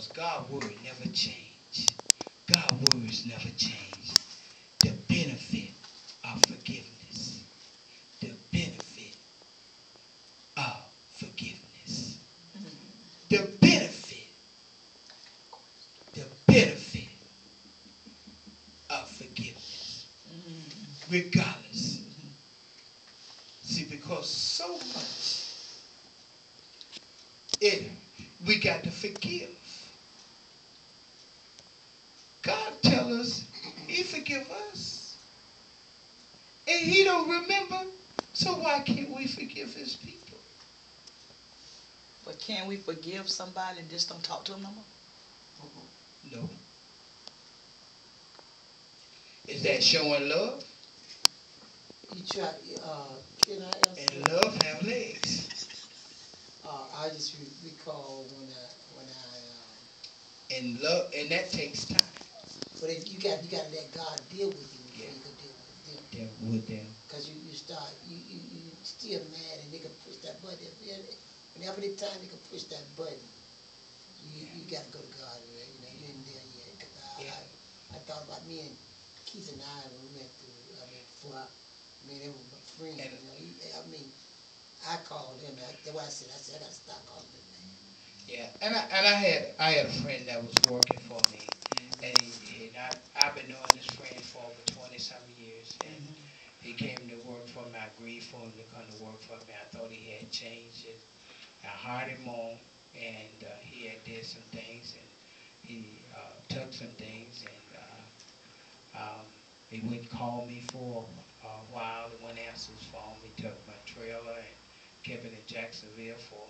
because God's word never changed. God's words never change. The benefit of forgiveness. The benefit of forgiveness. The benefit. The benefit of forgiveness. Regardless. See, because so much we got to forgive. God tell us he forgive us. And he don't remember. So why can't we forgive his people? But can we forgive somebody and just don't talk to them no more? No. Is that showing love? You try, can I ask? And love have legs. I just recall when I and love, and that takes time. but you got to let God deal with you before you can deal with them. Deal with them. Cause you start you still mad and they can push that button. Whenever the time they can push that button, you got to go to God. You know you ain't there yet. Cause I thought about me and Keith and I when we went through. They were my friends. And, I called him. That's why I said I got to stop calling him, man. Yeah, and I had a friend that was working for me, and I've been knowing this friend for over 20-some years, and he came to work for me. I agreed for him to come to work for me. I thought he had changed it. I hired him on, and he had did some things, and he took some things, and he wouldn't call me for a while. He wouldn't answer his phone. He took my trailer and kept it in Jacksonville for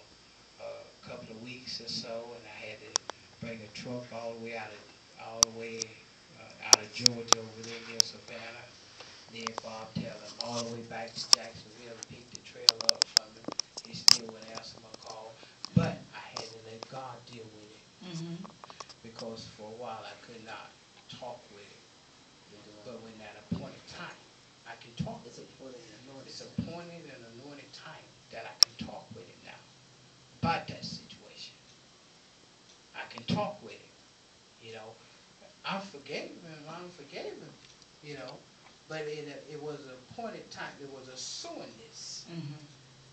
a couple of weeks or so, and I had to bring a truck all the way out of Georgia over there near Savannah. Then Bob tell him all the way back to Jacksonville to pick the trailer up from him. He still wouldn't answer my call, but I had to let God deal with it because for a while I could not talk with it. But when that appointed time, I can talk. It's appointed and anointed time that I can talk with him now about that situation. I can talk with him, you know. I forgave him, you know. But it was an appointed time. It was a soreness.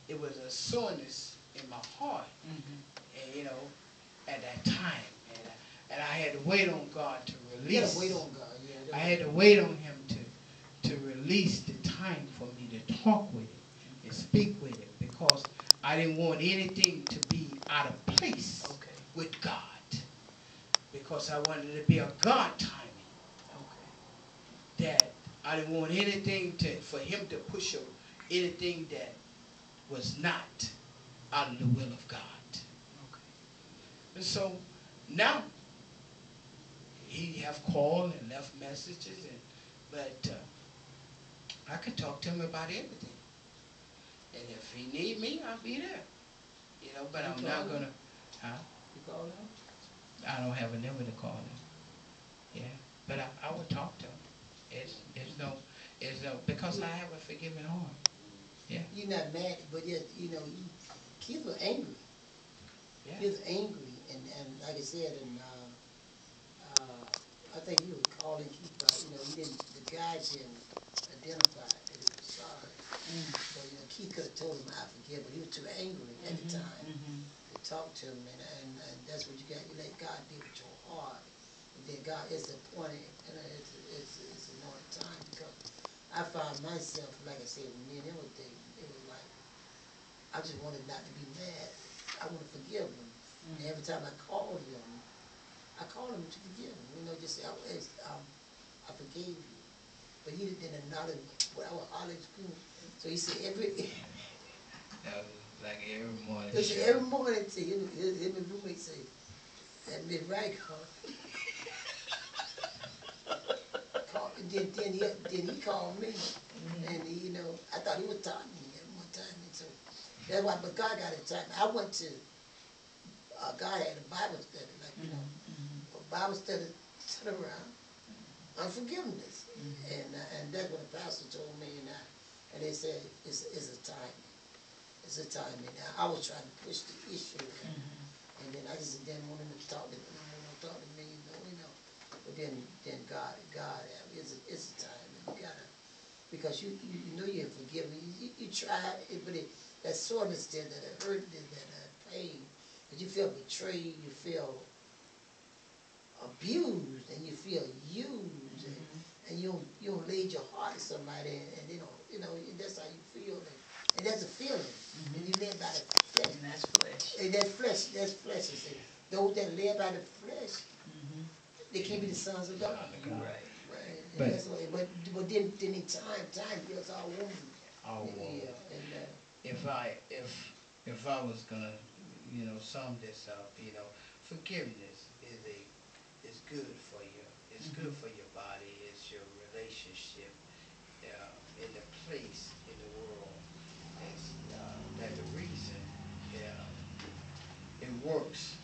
It was a soreness in my heart, and you know, at that time, and I had to wait on God to release. You gotta wait on God. I had to wait on him to release the time for me to talk with him and speak with him, because I didn't want anything to be out of place with God, because I wanted it to be a God timing. That I didn't want anything for him to push anything that was not out of the will of God. And so now he have called and left messages, but I could talk to him about everything. And if he need me, I'll be there. You know, but I'm not gonna. Huh? You call him? I don't have a number to call him. Yeah, but I would talk to him. It's no, because I have a forgiving heart. Yeah. You're not mad, but you know, Keith was angry. Yeah. He was angry, and like I said, and I think you were calling Keith, you know, the guys didn't identify that he was sorry. So, you know, Keith could have told him I forgive, but he was too angry at the time to talk to him, and that's what you got. You let God deal with your heart. And then God is appointed, and it's a long time, because I found myself, like I said, when me and him were dating, it was like, I just wanted not to be mad. I want to forgive him. And every time I called him to forgive him. You know, just say, I forgave you. But he didn't acknowledge what I was hollering screaming. So he said every That was like every morning. He said every morning to him and roommate say, that Miss right, then he called me, and you know, I thought he was talking to me at one time, and so that's why. But God got it time. I went to God had a Bible study, like you know, a Bible study around unforgiveness, and that's what the pastor told me, and they said it's a time. It's a time, and I was trying to push the issue, And then I just didn't want him to talk to me, you know. But then God, it's a time, and you gotta, because you know you're forgiven. You try, but that soreness there, that hurt, that pain, that you feel betrayed, you feel abused, and you feel used, and you don't laid your heart to somebody, and they don't, you know, and that's how you feel, and that's a feeling, and you live by the flesh. And that's flesh. And that's flesh. You see, those that live by the flesh, they can't be the sons of God. Right. Right. But- And that's why, but then in time heals our wounds. Our wounds. Yeah, and If I was gonna, sum this up, forgiveness is good for you. It's good for your body. It's your relationship in the place in the world. That's the reason it works.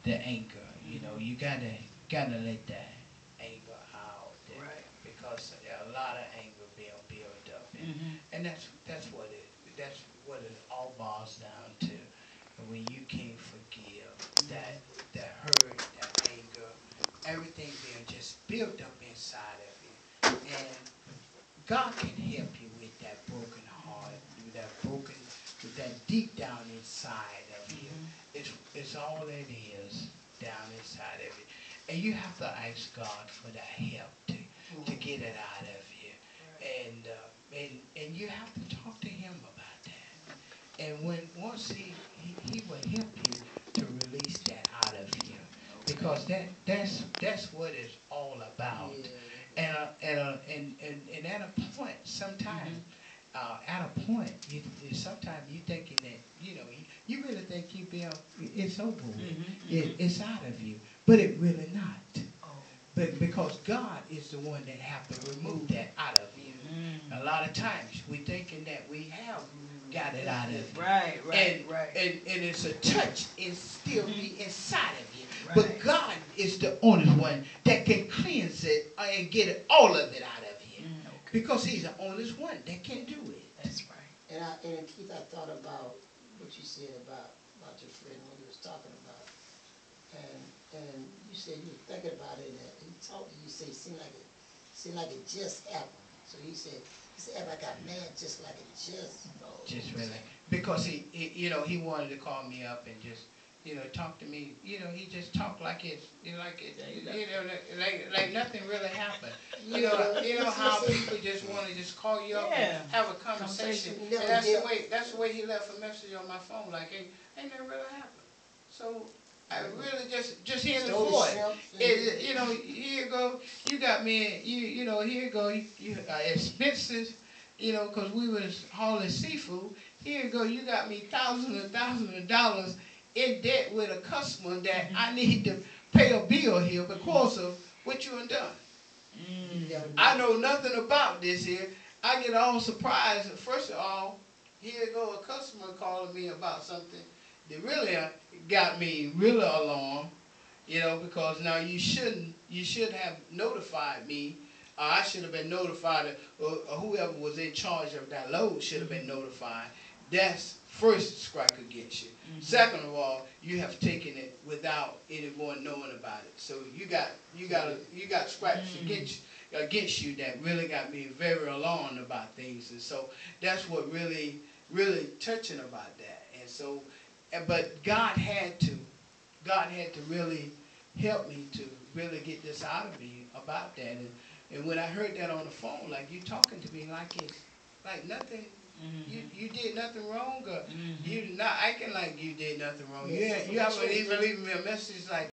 The anger, you gotta let that anger out there, Right. because a lot of anger being built up, and that's what it all boils down to. When you can't forgive, that hurt, that anger, everything being just built up inside of you, and God can help you with that broken heart, with that deep down inside of you. It's all it is down inside of you, and you have to ask God for that help to get it out of you, and you have to talk to Him about that. And once He will help you to release that out of you, because that's what it's all about. And at a point, sometimes, at a point, sometimes you thinking that, you really think it's over with. It's out of you, but it really not. But because God is the one that have to remove that out of you. A lot of times we thinking that we have got it out of you. Right. And it's a touch, it still be inside of you. Right. But God is the only one that can cleanse it and get all of it out of you. Because He's the only one that can do it. That's right. And Keith, I thought about what you said about your friend when you was talking about, and you said you were thinking about it, and he talked to you, say it seemed like it just happened. So he said I got mad just like it just. Just really, because he wanted to call me up and just, talk to me. He just talked like like nothing really happened. You know how people just want to just call you up and have a conversation. And that's the way he left a message on my phone, like ain't that really happened. So I really just hearing the voice. Here you go. You got me. Here you go. Expenses. Because we was hauling seafood. Here you go. You got me thousands and thousands of dollars in debt with a customer that I need to pay a bill here because of what you done. I know nothing about this here. I get all surprised. First of all, here you go, a customer calling me about something that really got me really alarmed. Because now you should have notified me. I should have been notified, or whoever was in charge of that load should have been notified. That's first strike against you. Second of all, you have taken it without anyone knowing about it. So you got stripes against you that really got me very alarmed about things. And so that's what really touching about that. And so, but God had to really help me to really get this out of me about that. And when I heard that on the phone, like you talking to me like it's like nothing, you did nothing wrong, or you not acting like you did nothing wrong. You haven't even leaving me a message like